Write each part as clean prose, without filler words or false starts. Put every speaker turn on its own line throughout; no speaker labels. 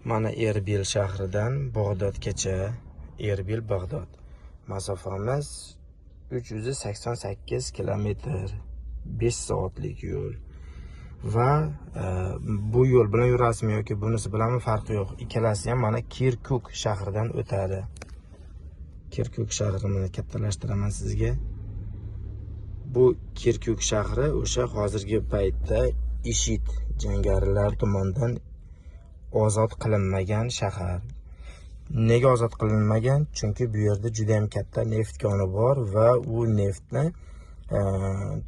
Mana Erbil shahridan Bag'dodgacha, Erbil-Bag'dod. Masofamiz 388 kilometr, 5 soatlik yo'l. Va bu yo'l bilan yurasizmi yoki bunisi bilan farqi yo'q. Ikkalasi ham mana Kirkuk shahridan o'tadi. Kirkuk shahrini kattalashtiraman sizga. Bu Kirkuk shahri o'sha hozirgi paytda IShID jangarilar tomonidan ozod qilinmagan shahar. Nega ozod qilinmagan? Chunki bu yerda juda ham katta neft koni bor va u neftni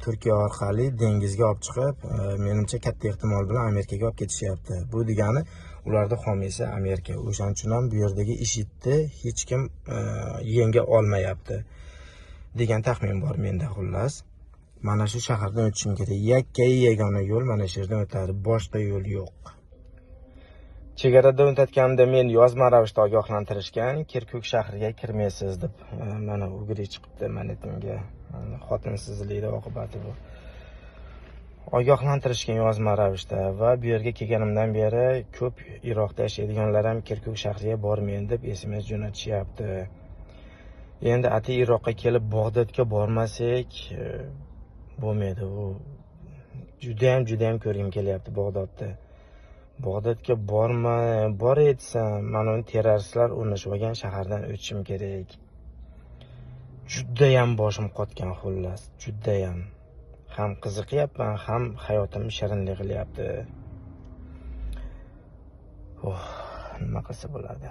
Turkiya orqali dengizga olib chiqib, menimcha katta ehtimol bilan Amerikaga olib ketishyapti. Bu degani ularda homiysi Amerika. O'shaning uchun ham bu yerdagi IShIDni hech kim yenga olmayapti degan taxmin bor menda. Xullas, mana shu shahardan o'tishim kerak. Yakkai yagona yo'l mana shu yerdan o'tadi. Boshqa yo'l yo'q. Chegarada o'tayotganimda men yozma ravishda ogohlantirishgan, Kirkuk shahriga kirmaysiz deb. Mana o'giri chiqibdi monetimga. Xotinsizlikda oqibati bu. Ogohlantirishgan yozma ravishda va bu yerga kelganimdan beri ko'p Iroqda yashaydiganlar ham Kirkuk shahriga bormayman deb SMS jo'natishyapti. Endi ati Iroqqa kelib Bag'dodga bormasak bo'lmaydi. Bu juda ham ko'rgim kelyapti Bag'dodda. Bag'dodga bor etsam, mana uni terroristlar o'rnashib olgan shahardan o'tishim kerak. Juda ham boshim qotgan xullas, juda ham. Ham qiziqyapman, ham hayotim shirinlik qilyapti. Nima qilsa bo'ladi?